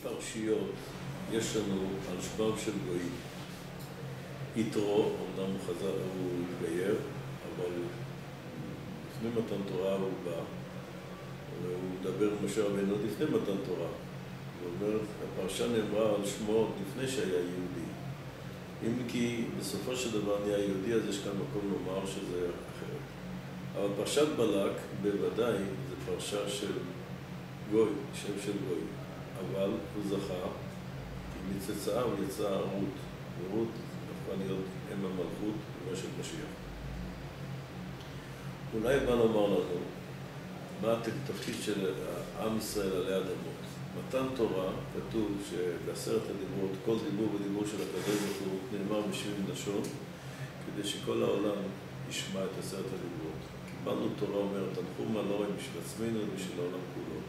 פרשיות יש לנו על שמם של גויים. יתרו, אמנם הוא חזר, הוא התגייר, אבל לפני מתן תורה הוא בא, והוא מדבר עם משה רבנו לפני מתן תורה. הוא אומר, הפרשה נאמרה על שמו לפני שהיה יהודי. אם כי בסופו של דבר נהיה יהודי, אז יש כאן מקום לומר שזה אחרת. אבל פרשת בלק, בוודאי, זה פרשה של גוי, שם של גוי. אבל הוא זכה, כי מצאצאיו יצאה רות, ורות הפכה להיות אם המלכות במשך משיח. אולי בא לומר לנו, מה התפקיד של עם ישראל עלי אדמות? מתן תורה, כתוב שבעשרת הדיברות, כל דיבור ודיבור של הקדוש ברוך הוא נאמר ב70 לשון, כדי שכל העולם ישמע את עשרת הדיברות. קיבלנו תורה אומרת, תנחומה לא רק בשביל עצמנו ובשביל העולם כולו.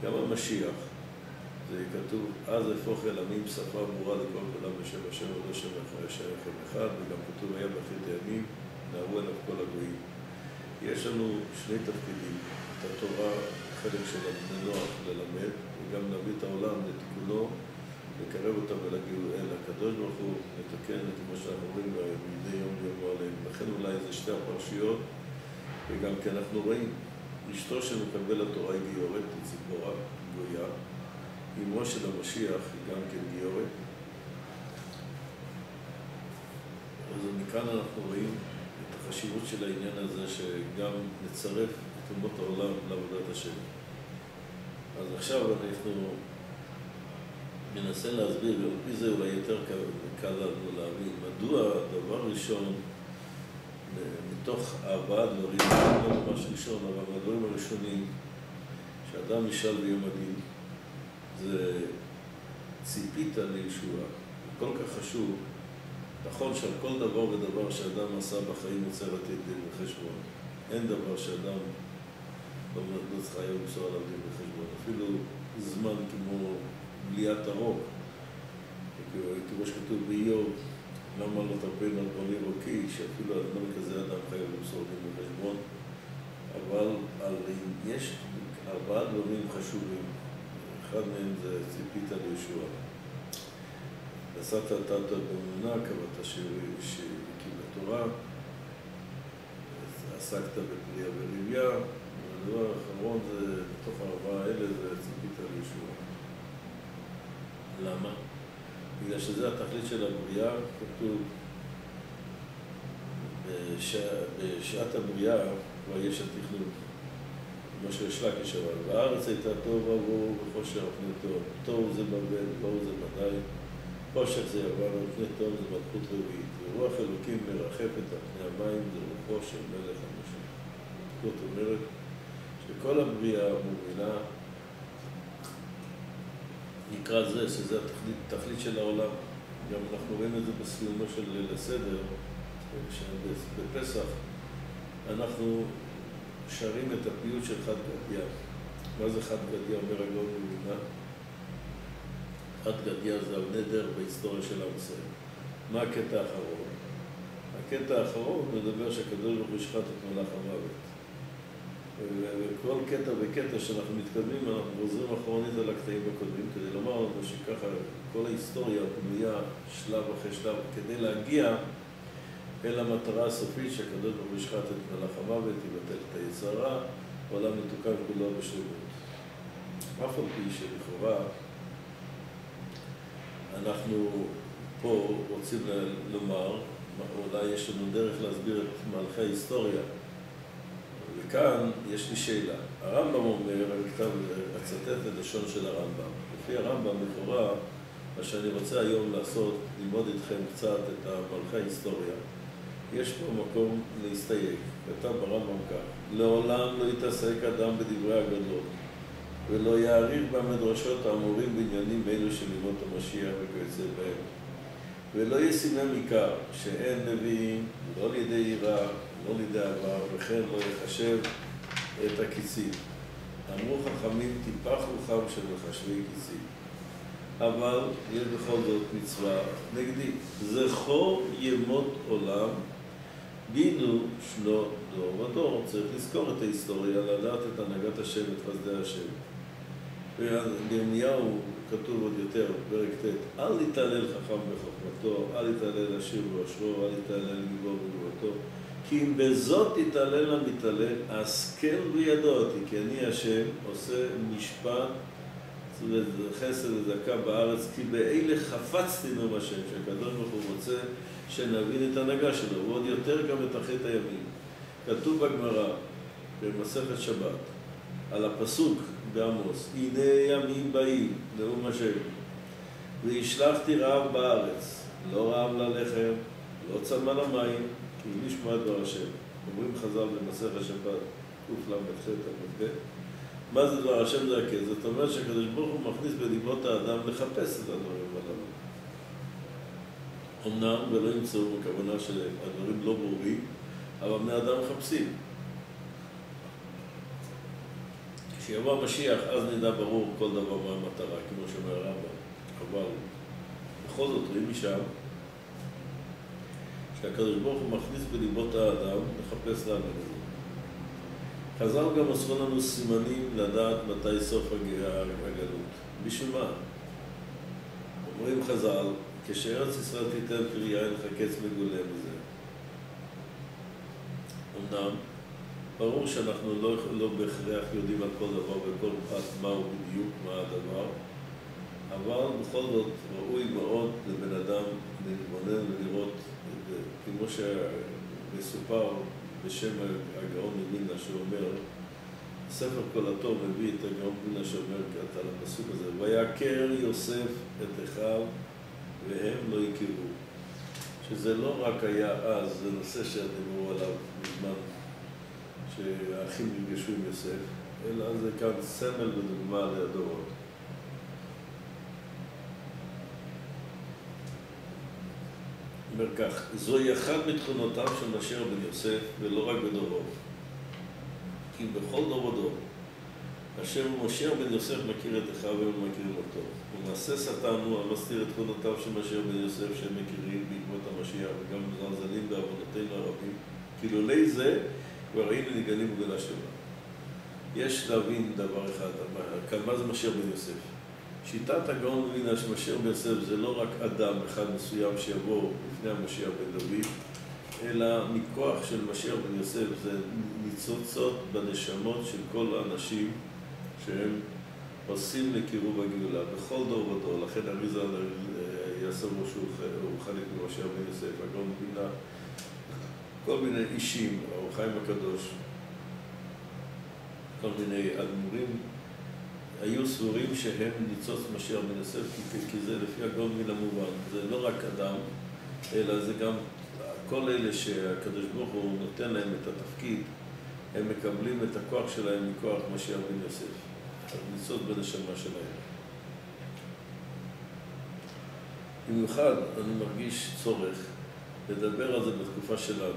גם המשיח, זה כתוב, אז הפוך אל עמים שפה ברורה לכל כולם בשם השם ולא שם אחד, וגם כתוב היה באחרית הימים, נערו אליו כל הגויים. יש לנו שני תפקידים, את התורה, חלק של הנוח ללמד, וגם להביא את העולם לתיקונו, לקרב אותם אל הקדוש ברוך הוא, לתקן את מה שאנחנו רואים מדי יום ביום עליהם. לכן אולי זה שתי הפרשיות, וגם כי אנחנו רואים, אשתו שמקבל התורה היא גיורת, היא ציפורה, גויה, אמו של המשיח היא גם כן גיורת. אז מכאן אנחנו רואים את החשיבות של העניין הזה, שגם נצרף את אומות העולם לעבודת השם. אז עכשיו אנחנו ננסה להסביר, ועל פי זה אולי יותר קל לנו להבין, מדוע דבר ראשון, מתוך 4 דברים, לא ממש ראשון, אבל מהדברים הראשונים, שאדם ישאל ביום הדין, זה ציפית לישוע. כל כך חשוב, נכון שעל כל דבר ודבר שאדם עשה בחיים רוצה לתת דין וחשבון. אין דבר שאדם לא צריך היה למסור עליו דין וחשבון. אפילו זמן כמו בליית הרוק, כמו שכתוב באיוב, למה לא תרפן על בוני רוקי, שאפילו על זמן כזה אדם חייב למסור דין וחשבון. אבל יש 4 דברים חשובים. אחד מהם זה ציפית לישוע. נשאת תת באמונה, קבעת שהקים לתורה, עסקת בפריה ולוויה, והדבר האחרון זה, בתוך 4 האלה, זה ציפית לישוע. למה? בגלל שזה התכלית של הבריאה, כתוב, בשעת הבריאה כבר יש התכנון. כמו שישלק ישבה, והארץ הייתה טוב עבור וחושר פני טוב. טוב זה בבל, טוב זה מדי, חושך זה יבן, ופני טוב זה מלכות רביעית. ורוח אלוקים מרחפת על פני המים, זה רוחו של מלך המשיח. זאת אומרת שכל הבריאה מובילה נקרא זה, שזה התכלית של העולם. גם אנחנו רואים את זה בסיומו של ליל הסדר, שבפסח אנחנו שרים את הפיוט של חד גדיא. מה זה חד גדיא? אומר הגאון מווילנה. חד גדיא זה הנדר בהיסטוריה של עם ישראל. מה הקטע האחרון? הקטע האחרון מדבר שהקדוש ברוך הוא ישחט את מלאך המוות. וכל קטע וקטע שאנחנו מתקדמים, אנחנו חוזרים אחרונית על הקטעים הקודמים, כדי לומר לנו שככה כל ההיסטוריה בנויה שלב אחרי שלב, כדי להגיע אל המטרה הסופית שהקדוש ברוך הוא ישחט את מלאך המוות, יבטל את היצר הרע, העולם מתוקן כולו בשלמות. אף על פי שלכאורה אנחנו פה רוצים לומר, אולי יש לנו דרך להסביר את מהלכי ההיסטוריה. וכאן יש לי שאלה. הרמב"ם אומר, אני כתב אצטט את לשון של הרמב"ם. לפי הרמב"ם לכאורה, מה שאני רוצה היום לעשות, ללמוד איתכם קצת את מהלכי ההיסטוריה. יש פה מקום להסתייג. כתב ברמב"ם כך: לעולם לא יתעסק אדם בדברי הגדול, ולא יעריך במדרשות האמורים בעניינים אלו של ימות המשיח וכיוצא בהם. ולא ישימם עיקר שאין נביאים, לא לידי יראה, לא לידי עבר, וכן לא יחשב את הקיצים. אמרו חכמים, טיפח רוחם של מחשבי קיצים. אבל יש בכל זאת מצווה נגדית. זכור ימות עולם, בינו שנות דור ודור. צריך לזכור את ההיסטוריה, לדעת את הנהגת השם, את חסדי השם. בירמיהו כתוב עוד יותר, פרק ט', אל יתהלל חכם בחוכמתו, אל יתהלל עשיר בעושרו, אל יתהלל גיבור בגבורתו, כי אם בזאת יתהלל המתהלל, השכל בידו אותי, כי אני השם עושה משפט וחסד וצדקה בארץ, כי באלה חפצתי נאום השם, שהקדוש ברוך הוא רוצה שנבין את ההנהגה שלו, ועוד יותר גם את אחרית הימים. כתוב בגמרא, במסכת שבת, על הפסוק בעמוס, הנה ימים באים, נאום השם, והשלחתי רעב בארץ, לא רעב ללחם, לא צמא למים, כי אם לשמוע את דבר השם. אומרים חז"ל במסכת שבת, קל"ח עמוד ב', מה זה דבר השם זה הכס? זאת אומרת שהקדוש ברוך הוא מכניס בליבות האדם לחפש את הדברים הללו. אמנם ולא ימצאו בכוונה שהדברים לא ברורים, אבל בני אדם מחפשים. כשיבוא המשיח, אז נדע ברור כל דבר מה המטרה, כמו שאומר הרמב"ם. אבל בכל זאת רואים משם שהקדוש ברוך הוא מכניס בליבות האדם לחפש לאדם הזה. חז"ל גם עשו לנו סימנים לדעת מתי סוף הגלות. בשביל מה? אומרים חז"ל, כשארץ ישראל תיתן פרייה, אין לך קץ מגולה מזה. אמנם, ברור שאנחנו לא בהכרח יודעים על כל דבר וכל פרט מהו בדיוק, מה הדבר, אבל בכל זאת ראוי מאוד לבן אדם להתבונן ולראות, כמו שמסופר בשם הגאון מווילנה שאומר, ספר כל התור מביא את הגאון מווילנה שאומר על הפסוק הזה, ויעקר יוסף את אחיו והם לא הכירו. שזה לא רק היה אז, זה נושא שדיברו עליו בזמן שהאחים נפגשו עם יוסף, אלא זה כאן סמל ודוגמה לדורות. אומר כך, זוהי אחת מתכונותיו של משיח בן יוסף, ולא רק בדורו. כי בכל דור ודור, אשר משיח בן יוסף מכיר את אחיו והם מכירים אותו. ומעשה שטן הוא המסתיר את תכונותיו של משיח בן יוסף שהם מכירים בעקבות המשיח, וגם מזלזלים בעוונותינו הרבים. כי לולי זה, כבר היינו נגלים בגלה שלנו. יש להבין דבר אחד, כאן מה זה משיח בן יוסף? שיטת הגאון מווילנה שמשיח בן יוסף זה לא רק אדם אחד מסוים שיבוא לפני המשיח בן דוד, אלא מכוח של משיח בן יוסף זה ניצוצות בנשמות של כל האנשים שהם עושים לקירוב הגאולה בכל דור ודור. לכן אריזה יעשו שהוא חלק ממשיח בן יוסף, הגאון מווילנה, כל מיני אישים, האור החיים הקדוש, כל מיני אדמו"רים, היו סבורים שהם ניצוץ משיח בן יוסף, כי זה לפי הגאון מווילנה מובן. זה לא רק אדם, אלא זה גם כל אלה שהקדוש ברוך הוא נותן להם את התפקיד, הם מקבלים את הכוח שלהם מכוח משיח בן יוסף. ניצוץ בנשמה שלהם. במיוחד אני מרגיש צורך לדבר על זה בתקופה שלנו.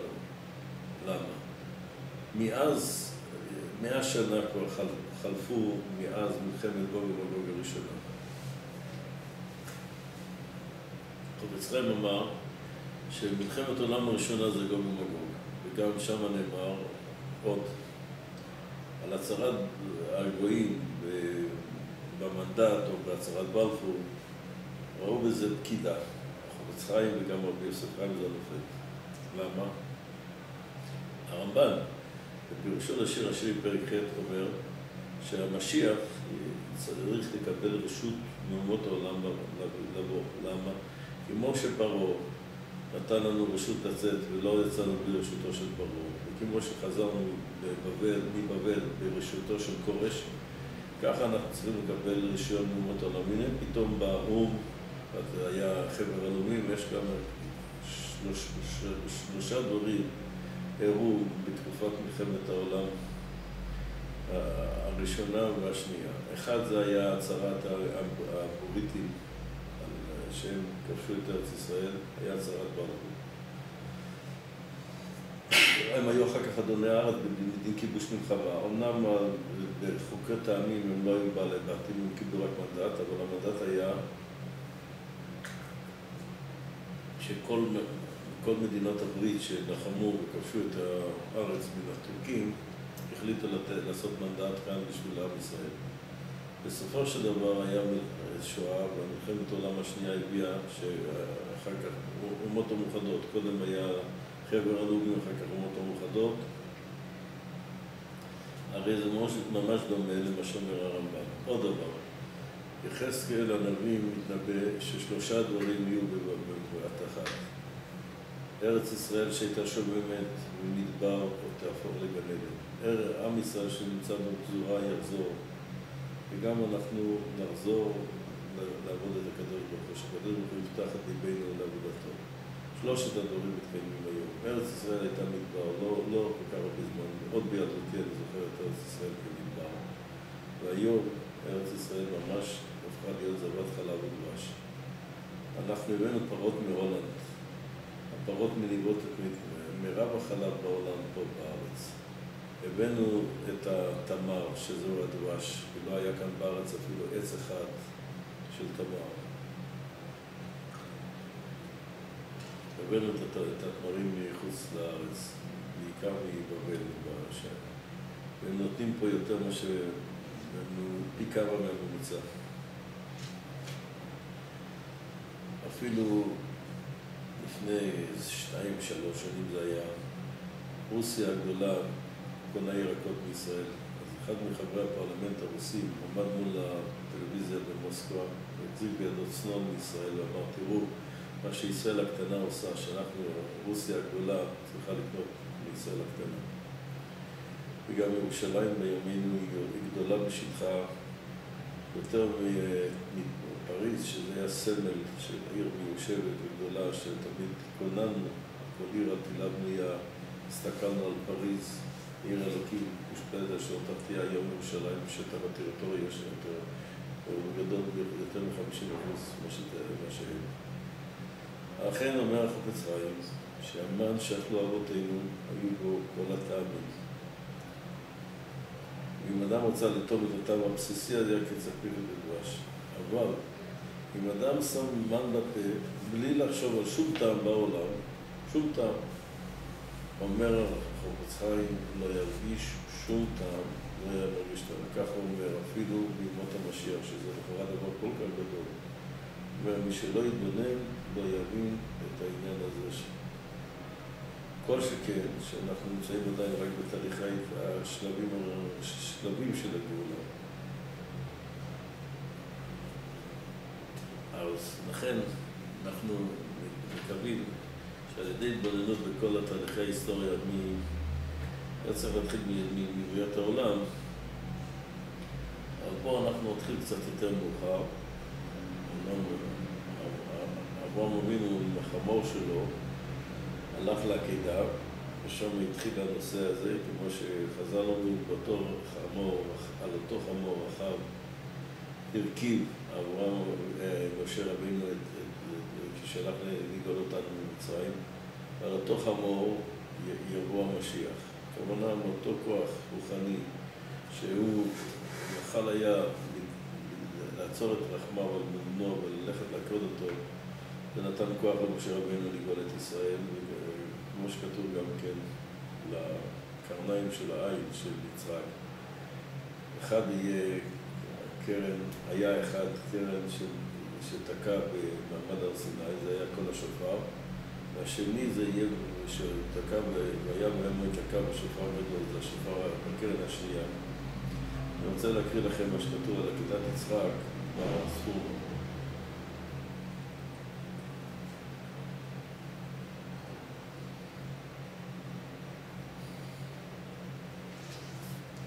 למה? מאז 100 שנה כבר חלפו מאז מלחמת גוג ומגוג הראשונה. חפץ חיים אמר שמלחמת העולם הראשונה זה גוג ומגוג, וגם שם נאמר עוד על הצהרת הגויים במנדט או בהצהרת בלפור, ראו בזה פקידה. חפץ חיים וגם רבי יוסף חיים זה הנופל. למה? הרמב"ן בפירושו לשיר השירים פרק ח' אומר שהמשיח צריך לקבל רשות מאומות העולם לבוא. למה? כמו שפרעה נתן לנו רשות לצאת ולא יצאנו בלי רשותו של פרעה, וכמו שחזרנו מבבל ברשותו של כורש, ככה אנחנו צריכים לקבל רישיון מאומות העולם. הנה פתאום באום, היה חבר הלאומים, יש גם שלושה דברים אירעו בתקופת מלחמת העולם הראשונה והשנייה. אחד זה היה הצהרת הבריטים שהם כבשו את ארץ ישראל, היה הצהרת בלפור. הם היו אחר כך אדוני הארץ בדין כיבוש מלחמה. אמנם בחוקי טעמים הם לא היו בעלי בתים, הם קיבלו רק מנדט, אבל המנדט היה שכל מדינות הברית שלחמו וכבשו את הארץ מן הטורקים החליטו לעשות מנדט כאן בשביל עם ישראל. בסופו של דבר היה שואה, ומלחמת העולם השנייה הביאה שאחר כך אומות המאוחדות, קודם היה חבר הלאומים, אחר כך אומות המאוחדות. הרי זה ממש דומה למה שאומר הרמב"ם. עוד דבר, יחזקאל הנביא מתנבא ששלושה דברים יהיו בבת אחת. ארץ ישראל שהייתה שוממת במדבר או תהפוך לגן עדן. עם ישראל שנמצא בפזורה יחזור, וגם אנחנו נחזור לעבוד את הקדוש ברוך הוא, שהקדוש ברוך הוא יפתח את ליבנו לעבודתו. שלושת הדברים מתקיימים היום. ארץ ישראל הייתה מדבר, לא כל כך הרבה זמן, עוד בילדותי אני זוכר את ארץ ישראל כמדבר. והיום ארץ ישראל ממש הפכה להיות זבת חלב ודבש. אנחנו הבאנו פרות מהולנד. הפרות מניבות את מרב החלב בעולם פה בארץ. הבאנו את התמר, שזהו הדבש, ולא היה כאן בארץ אפילו עץ אחד של תמר. הבאנו את התמרים מחוץ לארץ, בעיקר מבבל, והם נותנים פה יותר מה פי כמה מהממוצע. אפילו לפני 2-3 שנים זה היה, רוסיה הגדולה קונה ירקות בישראל. אז אחד מחברי הפרלמנט הרוסים עמד מול הטלוויזיה במוסקבה, והחזיק בידו צנון מישראל ואמר, תראו, מה שישראל הקטנה עושה, שאנחנו, רוסיה הגדולה, צריכה לקנות מישראל הקטנה. וגם ירושלים בימינו היא גדולה בשטחה יותר מפריז, שזה היה סמל של עיר מיושבת וגדולה, שתמיד כוננו, כל עיר עתילה בנויה, הסתכלנו על פריז, עיר אלוקים, מושפלת אשר תחתיה היום ירושלים, שטח הטריטוריה שיותר, הוא גדול יותר מ-50% מה שהם. אכן אומר החפץ חיים, שהמן שאכלו אבותינו, היו בו כל הטעמים. אם אדם רוצה לטום את הטעם הבסיסי, אז היה קצת פיל ודבש. אבל אם אדם שם מן בפה, בלי לחשוב על שום טעם בעולם, שום טעם, אומר החפץ חיים, לא ירגיש שום טעם, לא ירגיש טעם. כך הוא אומר, אפילו בימות המשיח, שזה לכאורה דבר כל כך גדול. ומי שלא יתבונן, לא יבין את העניין הזה. כל שכן, שאנחנו נמצאים עדיין רק בתהליכי השלבים של הגאולה. אז לכן אנחנו מקווים שעל ידי התבוננות בכל התהליכי ההיסטוריה, היה צריך להתחיל מבריאת העולם, אבל פה אנחנו נתחיל קצת יותר מאוחר. אברהם אבינו עם החמור שלו הלך לעקדה, ושם התחיל הנושא הזה, כמו שחז"ל אומרים, בתור חמור, על אותו חמור רחב הרכיב אברהם משה רבינו כששלח לגאול אותנו ממצרים, ועל אותו חמור יבוא המשיח. כמובן מאותו כוח רוחני שהוא יכל היה לעצור את רחמיו על מונו וללכת להכות אותו, ונתן כוח למשה רבינו לגאול את ישראל, וכמו שכתוב גם כן לקרניים של העין של מצרים. אחד יהיה קרן, היה אחד קרן שתקע במעמד הר סיני, זה היה כל השופר, והשני זה יהיה שתקע והיה מאוד תקע בשופר גדול, זה השופר בקרן השנייה. אני רוצה להקריא לכם מה שכתוב על עקדת יצחק בספור.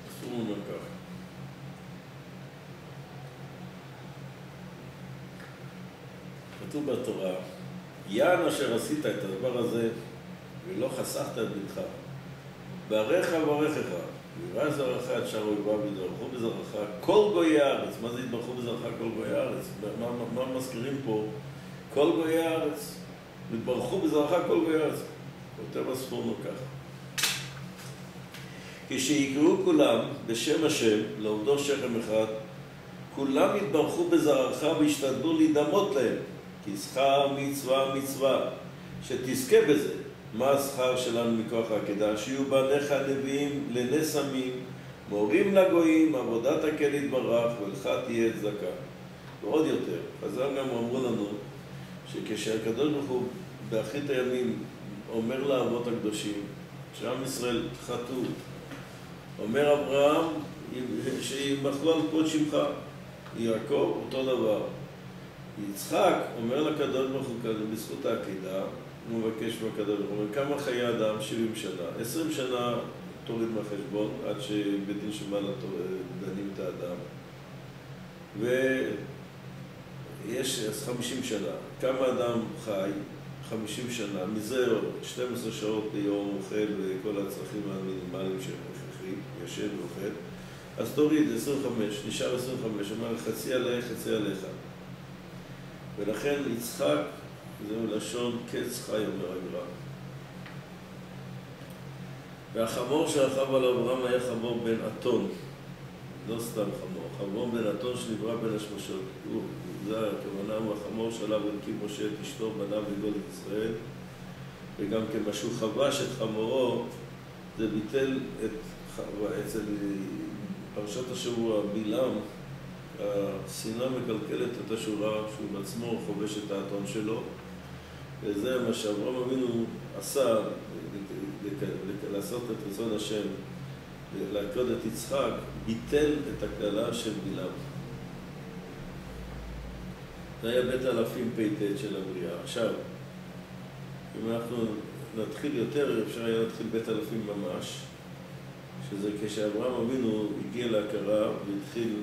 הספור אומר כך. כתוב בתורה, יען אשר עשית את הדבר הזה ולא חסכת את בנך, בעריך וברכך, וירא זרעך את שאר אויביו ויתברכו בזרעך כל גויי הארץ. מה זה יתברכו בזרעך כל גויי הארץ? מה מזכירים פה? כל גויי הארץ. ויתברכו בזרעך כל גויי הארץ. כותב הספורנו ככה. כשיקראו כולם בשם השם, לעובדו שכם אחד, כולם יתברכו בזרעך וישתדלו להידמות להם. כי שכר מצווה מצווה, שתזכה בזה. מה השכר שלנו מכוח העקדה? שיהיו בניך נביאים לנס עמים, מורים לגויים, עבודת הקהל יתברך, ולך תהיה צדקה. ועוד יותר, חז"ל גם אמרו לנו, שכשהקדוש ברוך הוא באחרית הימים אומר לאבות הקדושים, שעם ישראל חטאו, אומר אברהם, שימחלו על כבוד שמך, יעקב אותו דבר. יצחק אומר לקדוש ברוך הוא כזה בזכות העקידה, הוא מבקש מהקדוש ברוך הוא, כמה חיי אדם? 70 שנה. 20 שנה תוריד מהחשבון, עד שבית דין שמעלה דנים את האדם. ויש 50 שנה. כמה אדם חי? 50 שנה. מזה 12 שעות ביום אוכל וכל הצרכים המינימליים שהכרחי, ישן ואוכל. אז תוריד 25, נשאר 25, אומר חצי עליך, חצי עליך. ולכן יצחק, זהו לשון קץ חי, אומר הגר"א. והחמור שרכב על אברהם היה חמור בן אתון, לא סתם חמור, חמור בן אתון שנברא בין השמשות. זה הכוונה, הוא החמור שעליו הרכיב משה את אשתו, בניו וגדול את ישראל, וגם כן משהו חבש את חמורו, זה ביטל את אצל פרשת השבוע בלעם, השנאה מקלקלת את השורה שהוא בעצמו חובש את האתון שלו, וזה מה שאברהם אבינו עשה, לעשות את רצון השם, להכות את יצחק, ביטל את הקללה של בלעם. זה היה בית אלפים פ"ט של הבריאה. עכשיו, אם אנחנו נתחיל יותר, אפשר היה להתחיל בית אלפים ממש, שזה כשאברהם אבינו הגיע להכרה והתחיל,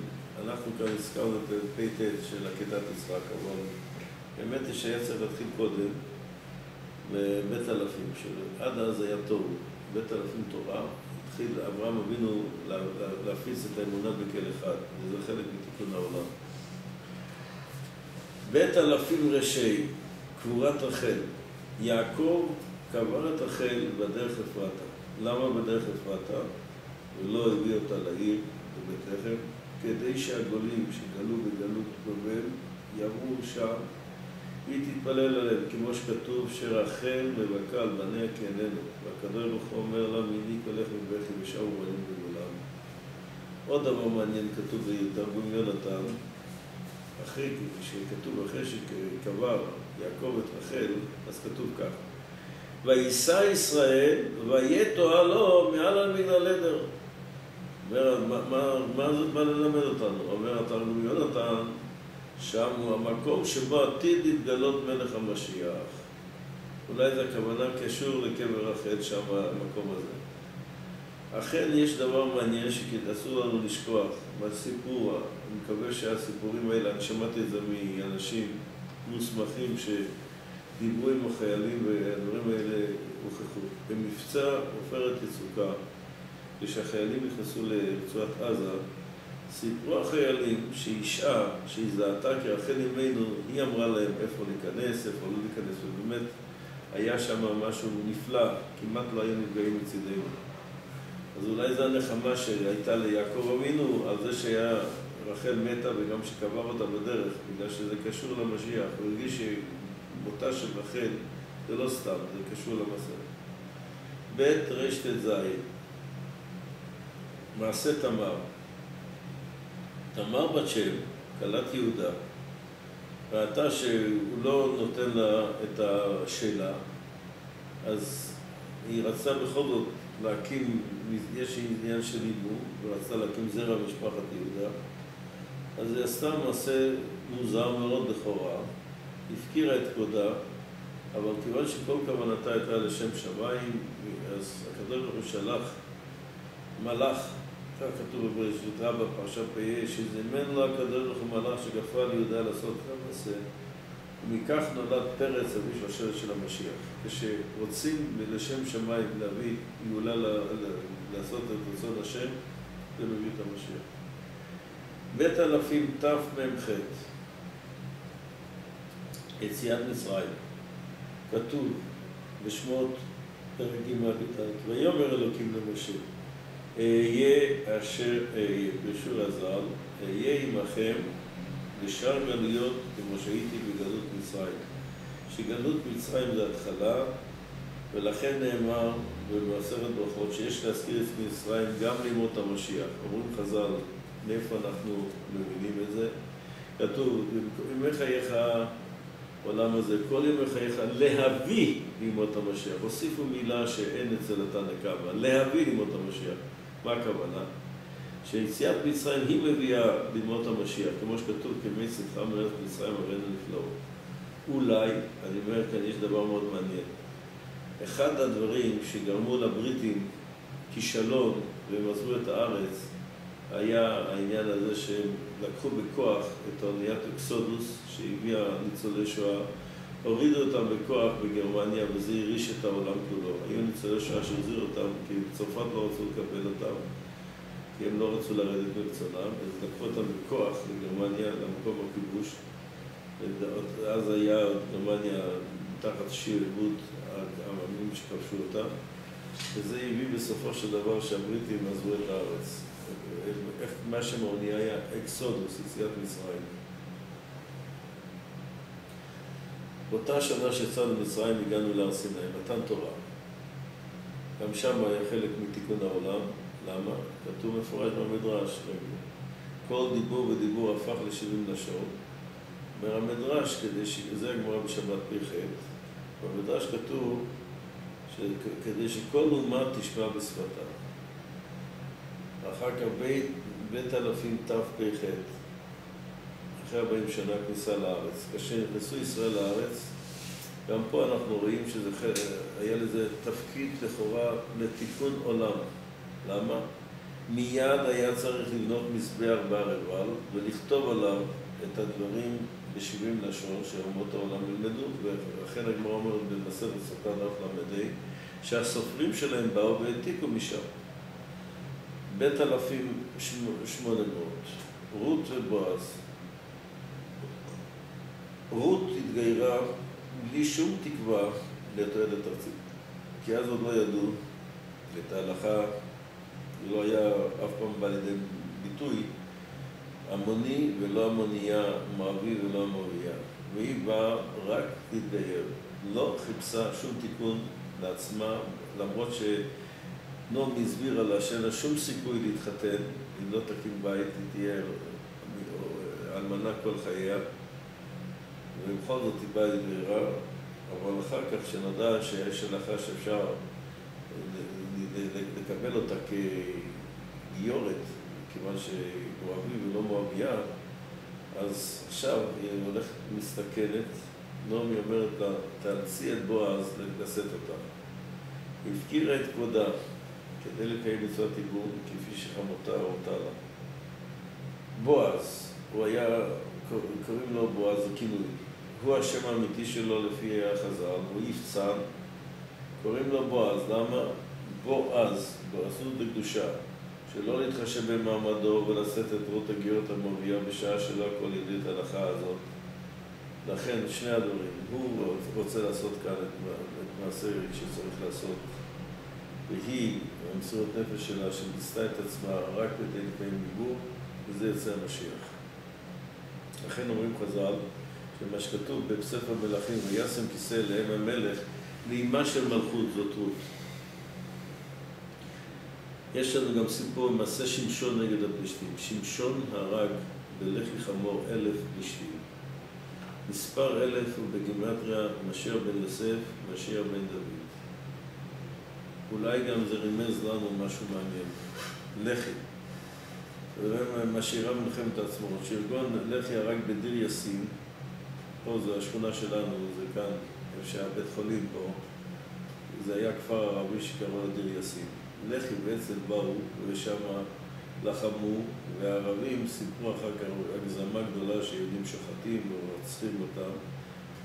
אנחנו כאן הזכרנו את פ"ט של עקדת יצחק, אבל באמת שהיה צריך להתחיל קודם בבית אלפים, שעד אז היה טוב, בית אלפים תורה, התחיל אברהם אבינו להפיץ את האמונה בכל אחד, וזה חלק מתיקון העולם. בית אלפים ראשי, קבורת רחל. יעקב קבר את רחל בדרך אפרתה. למה בדרך אפרתה? ולא הביא אותה לעיר בבית לחם, כדי שהגולים שגלו בגלות בבל יעברו שם, היא תתפלל עליהם, כמו שכתוב שרחל מבכה על בניה כאיננו, והקדוש ברוך הוא אומר לה, מיני קולך מבכי ושבו בנים בגולם. עוד דבר מעניין כתוב בתרגום יונתן, שכתוב אחרי שקבר יעקב את רחל, אז כתוב כך, ויישא ישראל ויתועה לו מעל על מן הלדר. מה זאת בא ללמד אותנו? אומר התרגום יונתן, שם הוא המקום שבו עתיד להתגלות מלך המשיח. אולי זה הכוונה קשור לקבר רחל שם המקום הזה. אכן יש דבר מעניין שאסור לנו לשכוח מהסיפור, אני מקווה שהסיפורים האלה, אני שמעתי את זה מאנשים מוסמכים שדיברו עם החיילים והדברים האלה הוכחו. במבצע עופרת יצוקה, כשהחיילים נכנסו לרצועת עזה, סיפרו החיילים שאישה שהיא זעתה כרחל אמנו, היא אמרה להם איפה להיכנס, איפה לא להיכנס, ובאמת היה שם משהו נפלא, כמעט לא היו נפגעים מצידנו. אז אולי זו הנחמה שהייתה ליעקב אבינו על זה שהיה רחל מתה וגם שקבר אותה בדרך, בגלל שזה קשור למשיח. הוא הרגיש שמותה של רחל זה לא סתם, זה קשור למסע. בית רשת זין, מעשה תמר. תמר בת שם, כלת יהודה, ראתה שהוא לא נותן לה את השאלה, אז היא רצתה בכל זאת להקים, יש עניין של ליבו, ורצתה להקים זרע משפחת יהודה, אז היא עשתה מעשה מוזר מאוד לכאורה, הפקירה את כבודה, אבל כיוון שכל כוונתה הייתה לשם שמיים, אז הקדוש ברוך הוא שלח מלאך, כך כתוב בבראשית רבה, פרשת פ"ה, שזימן לו הקדוש ברוך הוא מלאך שגפה על יהודה לעשות את המעשה, ומכך נולד פרץ אבי שושלת של המשיח. כשרוצים לשם שמיים להביא גאולה לעשות את רצון השם, זה מביא את המשיח. בית אלפים תמ"ח, יציאת מצרים, כתוב בשמות פרק ג' ויאמר אלוקים למשה, אהיה אשר אהיה, בשור הזל, אהיה עמכם בשאר גלויות כמו שהייתי בגלות מצרים. שגלות מצרים זה התחלה, ולכן נאמר ובעשרת ברכות שיש להזכיר את מצרים גם לימות המשיח. אומרים חז"ל, מאיפה אנחנו מבינים את זה? כתוב, ימי חייך העולם הזה, כל ימי חייך להביא לימות המשיח. הוסיפו מילה שאין אצל התנא קמא, להביא לימות המשיח. מה הכוונה? שיציאת מצרים היא מביאה לימות המשיח, כמו שכתוב, כמי צאתך מארץ מצרים הראינו נפלאות. אולי, אני אומר כאן, יש דבר מאוד מעניין. אחד הדברים שגרמו לבריטים כישלון והם עזבו את הארץ, היה העניין הזה שהם לקחו בכוח את האוניית אקסודוס שהביאה ניצולי שואה, הורידו אותם בכוח בגרמניה וזה הריש את העולם כולו. היו ניצולי שואה שהחזירו אותם כי צרפת לא רצו לקבל אותם, כי הם לא רצו לרדת ברצונם, אז לקחו אותם בכוח לגרמניה, למקום הכיבוש. אז היה גרמניה תחת שיעבוד העמים שכבשו אותם, וזה הביא בסופו של דבר שהבריטים עזבו את הארץ. מה שמאונייה היה אקסודוס, יציאת מצרים. באותה שנה שיצאנו מצרים הגענו להר סיני, מתן תורה. גם שם היה חלק מתיקון העולם. למה? כתוב מפורש במדרש. כל דיבור ודיבור הפך ל70 לשון. אומר המדרש, זה הגמרא בשבת פ"ח, במדרש כתוב כדי שכל אומה תשמע בשפתה. אחר כך בית אלפים תפ"ח, אחרי 40 שנה כניסה לארץ. כאשר נכנסו ישראל לארץ, גם פה אנחנו רואים שהיה לזה תפקיד לכאורה לתיקון עולם. למה? מיד היה צריך לבנות מזבח בהר עיבל ולכתוב עליו את הדברים ב70 לשון שאומות העולם ילמדו, ולכן הגמרא אומרת במסכת סוטה דף ל"ה שהסופרים שלהם באו והעתיקו משם. בית אלפים 800, רות ובועז. רות התגיירה בלי שום תקווה לתועלת ארצית, כי אז עוד לא ידעו את ההלכה, זה לא היה אף פעם בא לידי ביטוי המוני ולא המונייה, מואבי ולא המואביה. והיא באה רק להתגייר, לא חיפשה שום תיקון לעצמה, למרות שנועם הסבירה לה שאין לה שום סיכוי להתחתן, אם לא תקים בית, היא תהיה אלמנה כל חייה, ובכל זאת היא באה להתגיירה, אבל אחר כך שנודע שיש הלכה שאפשר לקבל אותה כגיורת, כיוון שהיא מואבי ולא מואביה, אז עכשיו היא הולכת מסתכלת, נעמי אומרת לה, תאלצי את בועז לשאת אותה. היא הפקירה את כבודה כדי לקיים מצוות ייבום כפי שחמותה הורתה לה. בועז, הוא היה, קוראים לו בועז, זה כינוי. הוא השם האמיתי שלו לפי החז"ל, הוא יפצן, קוראים לו בועז. למה? בועז, בעזות בקדושה, שלא להתחשב במעמדו ולשאת את רות הגיורת המואביה בשעה שלא הכל ידע את ההלכה הזאת. לכן שני הדברים, הוא רוצה לעשות כאן את מעשה שצריך לעשות, והיא, המסירות נפש שלה, שניסתה את עצמה רק כדי לקיים דיבור, וזה יצא המשיח. לכן אומרים חז"ל, שמה שכתוב בספר מלכים, וישם כיסא לאם המלך, לאימה של מלכות, זאת רות. יש לנו גם סיפור מעשה שמשון נגד הפלישתים. שמשון הרג בלחי חמור 1,000 פלישתים. מספר 1,000 הוא בגימטריה משיח בן יוסף, משיח בן דוד. אולי גם זה רימז לנו משהו מעניין. לחי. משאירה מלחמת העצמאות. שארגון לחי הרג בדיר יאסין, פה זו השכונה שלנו, זה כאן, איפה שהבית חולים פה, זה היה כפר ערבי שקראו לדיר יאסין. לחי בעצם באו ושם לחמו, והערבים סיפרו אחר כך הגזמה גדולה שיהודים שוחטים ורוצחים אותם,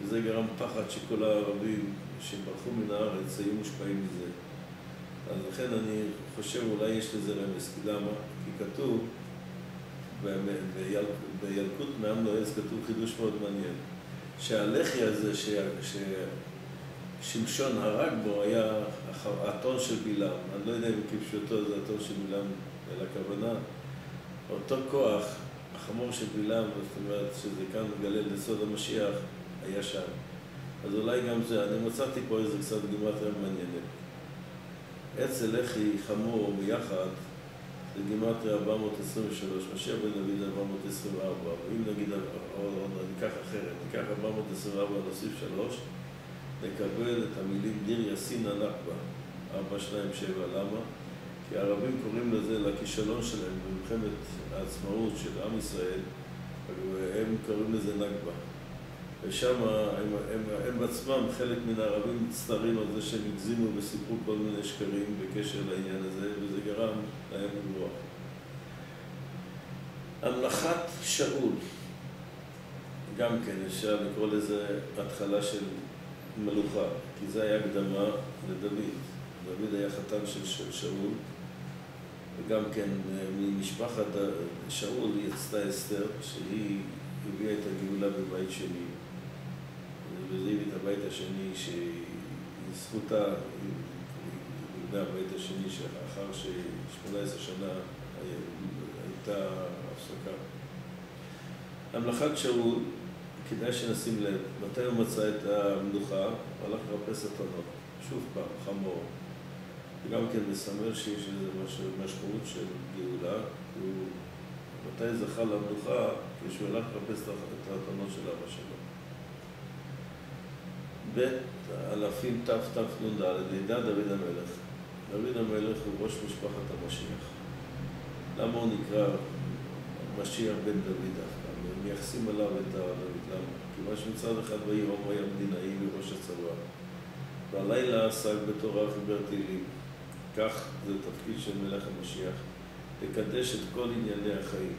וזה גרם פחד שכל הערבים שברחו מן הארץ היו מושפעים מזה. אז לכן אני חושב אולי יש לזה רמז. למה? כי כתוב בילקוט מעם לועז, כתוב חידוש מאוד מעניין, שהלחי הזה שמשון הרג בו היה האתון של בלעם. אני לא יודע אם כפשוטו זה האתון של בלעם, אלא הכוונה, אותו כוח, החמור של בלעם, זאת אומרת שזה כאן מגלה לסוד המשיח, היה שם. אז אולי גם זה, אני מצאתי פה איזה קצת גימטריה מעניינת. אצל לחי חמור ביחד, זה גימטריה 423, משיח בן דוד 424, ואם נגיד, או ניקח אחרת, ניקח 424, נוסיף 3, נקבל את המילים דיר יאסין הנכבה, 427, למה? כי הערבים קוראים לזה לכישלון שלהם במלחמת העצמאות של עם ישראל, והם קוראים לזה נכבה. ושם הם בעצמם, חלק מן הערבים מצטערים על זה שהם הגזימו וסיפרו כל מיני שקרים בקשר לעניין הזה, וזה גרם להם לברוח. המלכת שאול, גם כן אפשר לקרוא לזה התחלה של מלוכה, כי זה היה הקדמה לדוד. דוד היה חתן של שאול, וגם כן ממשפחת שאול יצאה אסתר, שהיא הביאה את הגאולה בבית שני. וזה הביא את הבית השני, שזכותה, היא נבנה הבית השני, שאחר ש18 שנה הייתה הפסקה. המלכת שאול, כדאי שנשים לב, מתי הוא מצא את המלוכה, הלך לחפש אתונות, שוב פעם, חמור. וגם כן מסמל שיש איזו משמעות של גאולה, מתי זכה למלוכה, כשהוא הלך לחפש את האתונות של אבא שלו. בית אלפים תתנ"ד, לידת דוד המלך. דוד המלך הוא ראש משפחת המשיח. למה הוא נקרא משיח בן דוד דווקא? מייחסים עליו את דוד. למה? כיוון שמצד אחד ביום היה מדינאי וראש הצבא. והלילה עסק בתורה חיבר תהילים. כך זה תפקיד של מלך המשיח, לקדש את כל ענייני החיים.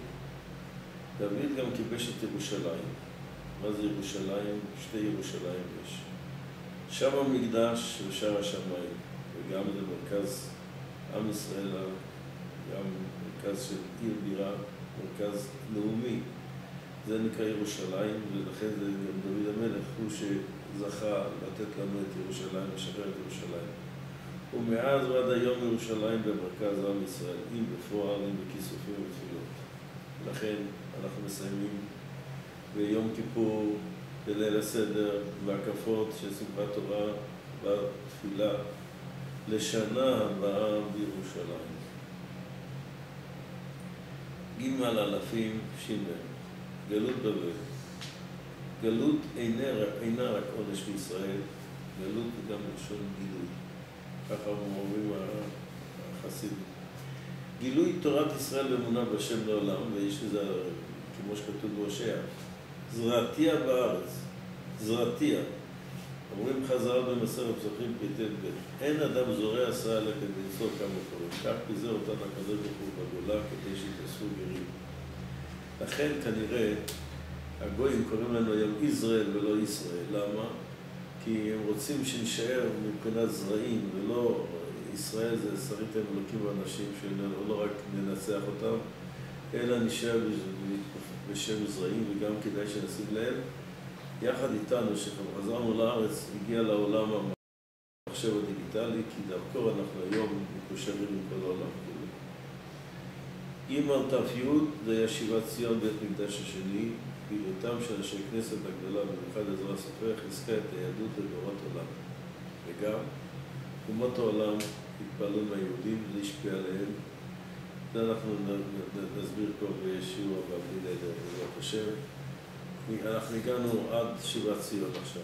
דוד גם כיבש את ירושלים. מה זה ירושלים? שתי ירושלים יש. שם המקדש של שער השמיים, וגם זה מרכז עם ישראל, גם מרכז של עיר בירה, מרכז לאומי. זה נקרא ירושלים, ולכן זה גם דוד המלך הוא שזכה לתת לנו את ירושלים, לשחרר את ירושלים. ומאז ועד היום ירושלים במרכז עם ישראל, אם בפועל, אם בכיסופים ובתפילות. לכן אנחנו מסיימים ביום כיפור, בליל הסדר, והקפות של שמחת תורה בתפילה לשנה הבאה בירושלים. ג' אלפים שימן, גלות בבל. גלות אינה רק עונש בישראל, גלות היא גם לשון גילוי. ככה אומרים החסידים. גילוי תורת ישראל ואמונה בשם לעולם, ויש לזה, כמו שכתוב בהושע, זרעתיה בארץ, זרעתיה. אומרים חז"ל במסכת פסחים פ"ט ב', אין אדם זורע עשה אלא כדי למצוא כמה קוראים. כך פיזר אותנו הקדוש ברוך הוא בגולה כדי שיתאספו גרים. לכן כנראה הגויים קוראים לנו היום ישראל ולא ישראל. למה? כי הם רוצים שנשאר מבחינת זרעים, ולא ישראל זה שריתם אלוקים ואנשים שלא רק ננצח אותם, אלא נשאר בשם זרעים, וגם כדאי שנשים לב. יחד איתנו, שחזרנו לארץ, הגיע לעולם המחשב הדיגיטלי, כי דרכו אנחנו היום מקושרים עם כל העולם. ג' ת"י זה היה שיבת ציון בית מקדש השני, פעילותם של אנשי כנסת הגדולה, במיוחד עזרא הסופר, חיזקה את היהדות לדורות עולם. וגם, אומות העולם התפעלו מהיהודים, זה השפיע עליהם. זה אנחנו נסביר פה בשיעור הבא בלי נדר, בעזרת השם. אנחנו הגענו עד שיבת ציון עכשיו.